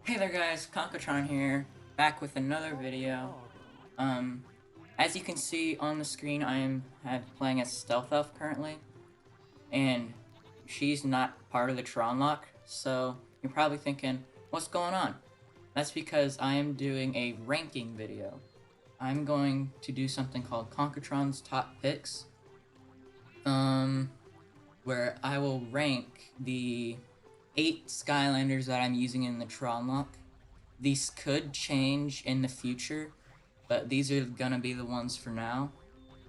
Hey there guys, Conquertron here, back with another video. As you can see on the screen, I am playing as Stealth Elf currently, and she's not part of the Tronlocke, so you're probably thinking, what's going on? That's because I am doing a ranking video. I'm going to do something called Conquertron's Top Picks, where I will rank the 8 Skylanders that I'm using in the Tronlocke. These could change in the future, but these are gonna be the ones for now.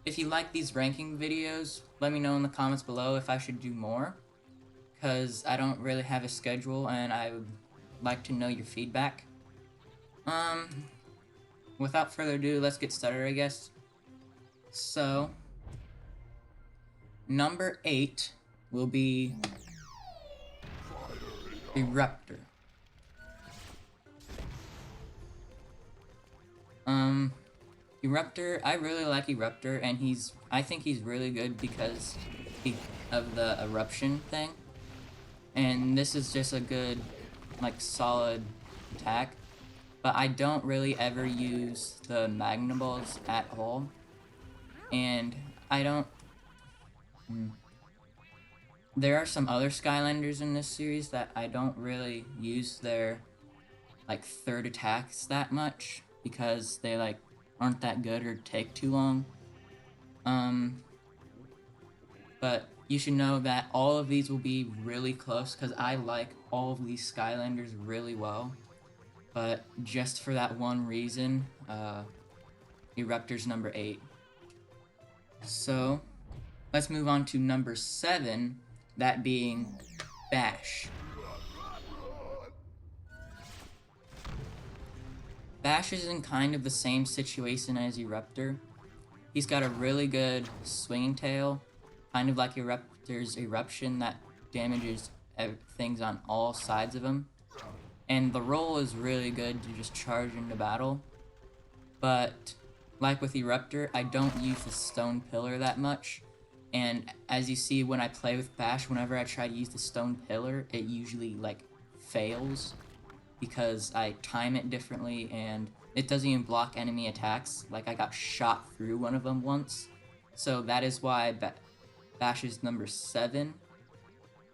If you like these ranking videos, let me know in the comments below if I should do more, because I don't really have a schedule and I would like to know your feedback. Without further ado, let's get started, I guess. So, number 8 will be Eruptor. Eruptor, I really like Eruptor, and I think he's really good because of the eruption thing. And this is just a good, like, solid attack. But I don't really ever use the Magna Balls at all. And I don't... There are some other Skylanders in this series that I don't really use their, like, third attacks that much, because they, like, aren't that good or take too long. But you should know that all of these will be really close, because I like all of these Skylanders really well. But just for that one reason, Eruptor's number 8. So, let's move on to number 7, that being Bash. Bash is in kind of the same situation as Eruptor. He's got a really good swinging tail, kind of like Eruptor's eruption that damages things on all sides of him. And the roll is really good to just charge into battle. But like with Eruptor, I don't use the stone pillar that much. And as you see, when I play with Bash, whenever I try to use the stone pillar, it usually, like, fails, because I time it differently, and it doesn't even block enemy attacks. Like, I got shot through one of them once. So that is why Bash is number 7,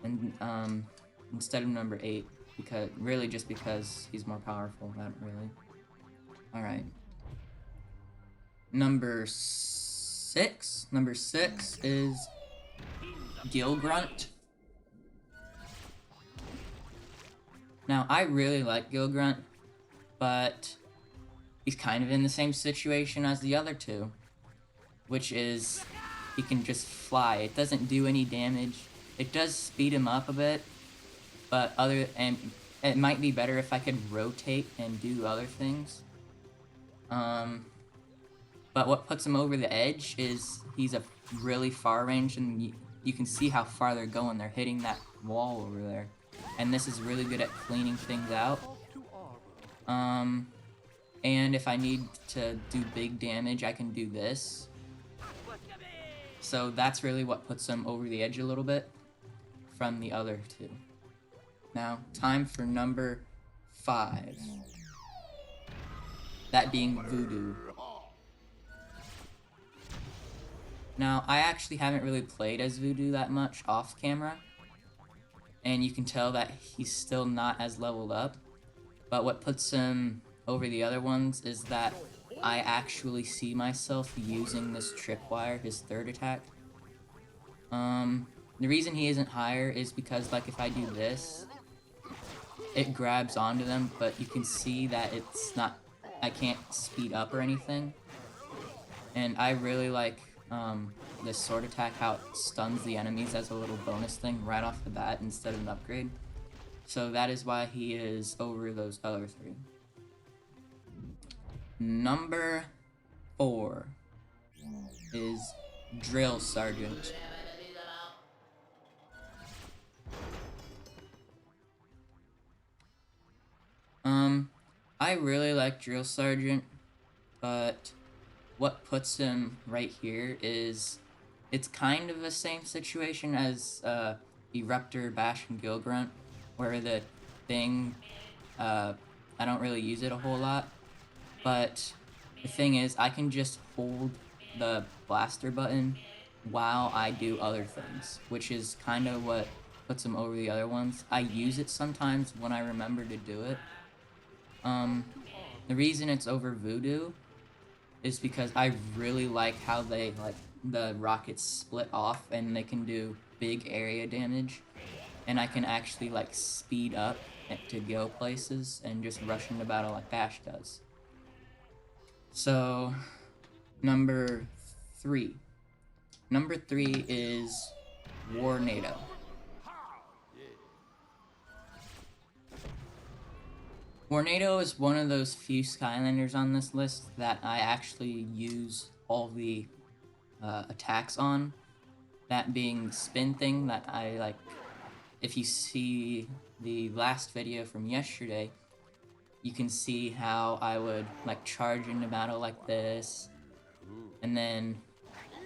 and instead of number 8, because really just because he's more powerful. Not really. All right. Number 6 is Gilgrunt. Now, I really like Gilgrunt, but he's kind of in the same situation as the other two, which is he can just fly. It doesn't do any damage. It does speed him up a bit, but it might be better if I could rotate and do other things. But what puts him over the edge is he's a really far range, and you can see how far they're going. They're hitting that wall over there. And this is really good at cleaning things out. And if I need to do big damage, I can do this. So that's really what puts him over the edge a little bit from the other two. Now, time for number 5. That being Voodoo. Now, I actually haven't really played as Voodoo that much off camera, and you can tell that he's still not as leveled up, but what puts him over the other ones is that I actually see myself using this tripwire, his third attack. The reason he isn't higher is because, like, if I do this, it grabs onto them, but you can see that it's not, I can't speed up or anything, and I really like this sword attack, how it stuns the enemies as a little bonus thing right off the bat instead of an upgrade. So that is why he is over those other 3. Number 4 is Drill Sergeant. I really like Drill Sergeant, but what puts him right here is it's kind of the same situation as Eruptor, Bash, and Gilgrunt, where the thing I don't really use it a whole lot, but the thing is, I can just hold the blaster button while I do other things, which is kind of what puts him over the other ones. I use it sometimes when I remember to do it. The reason it's over Voodoo is because I really like how they, like, the rockets split off and they can do big area damage, and I can actually, like, speed up to go places and just rush into battle like Bash does. So, number 3. Number 3 is Warnato. Warnato is one of those few Skylanders on this list that I actually use all the attacks on. That being the spin thing that I like. If you see the last video from yesterday, you can see how I would like charge into battle like this, and then,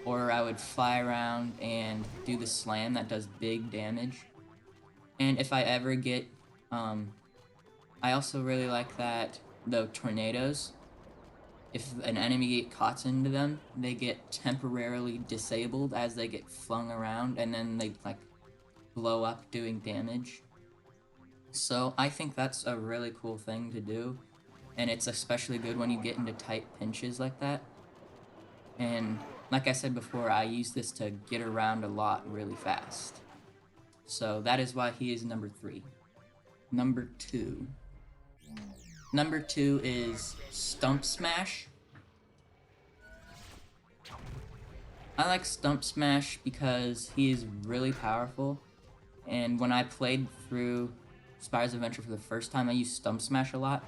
or I would fly around and do the slam that does big damage. And if I ever get, I also really like that the tornadoes, if an enemy gets caught into them, they get temporarily disabled as they get flung around, and then they like blow up doing damage. So I think that's a really cool thing to do, and it's especially good when you get into tight pinches like that. And like I said before, I use this to get around a lot really fast. So that is why he is number 3. Number 2. Number 2 is Stump Smash. I like Stump Smash because he is really powerful, and when I played through Spyro's Adventure for the first time, I used Stump Smash a lot,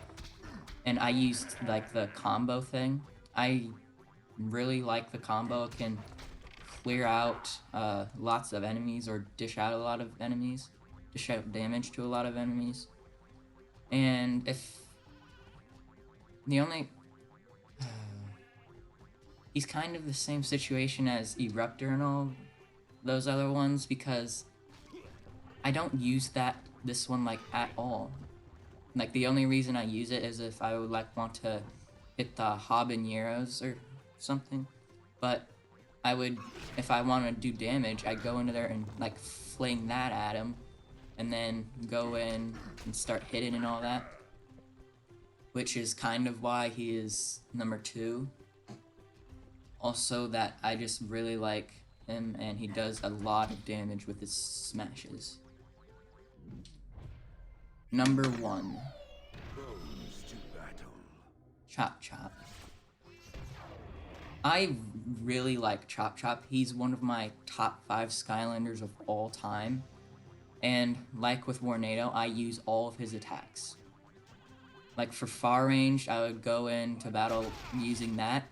and I used like the combo thing. I really like the combo. It can clear out lots of enemies, or dish out a lot of enemies, dish out damage to a lot of enemies. And if the only he's kind of the same situation as Eruptor and all those other ones, because I don't use this one like at all. Like the only reason I use it is if I would like want to hit the habaneros or something. But I would, if I want to do damage, I'd go into there and like fling that at him, and then go in and start hitting and all that. Which is kind of why he is number 2. Also, that I just really like him, and he does a lot of damage with his smashes. Number 1. Chop Chop. I really like Chop Chop. He's one of my top 5 Skylanders of all time. And like with Warnato, I use all of his attacks. Like for far range, I would go into battle using that,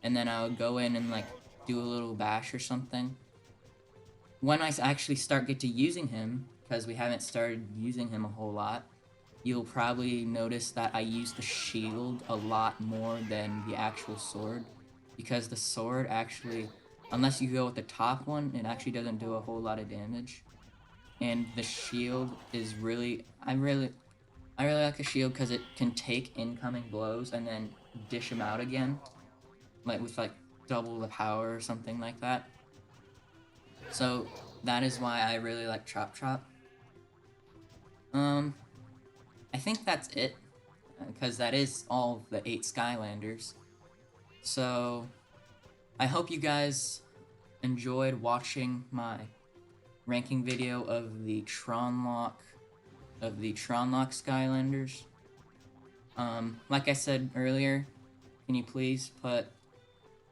and then I would go in and like do a little bash or something. When I actually get to using him, because we haven't started using him a whole lot, you'll probably notice that I use the shield a lot more than the actual sword, because the sword actually, unless you go with the top one, it actually doesn't do a whole lot of damage. And the shield is really, I really like the shield because it can take incoming blows and then dish them out again, like with like double the power or something like that. So that is why I really like Chop Chop. I think that's it, because that is all the 8 Skylanders. So I hope you guys enjoyed watching my ranking video of the Tronlocke Skylanders. Like I said earlier, can you please put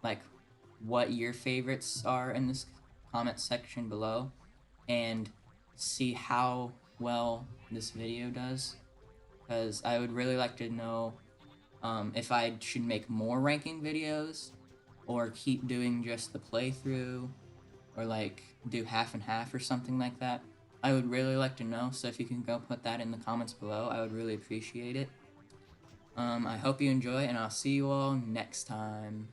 like what your favorites are in this comment section below, and see how well this video does, because I would really like to know if I should make more ranking videos, or keep doing just the playthrough, or like do half and half or something like that. I would really like to know, so if you can go put that in the comments below, I would really appreciate it. I hope you enjoy, and I'll see you all next time.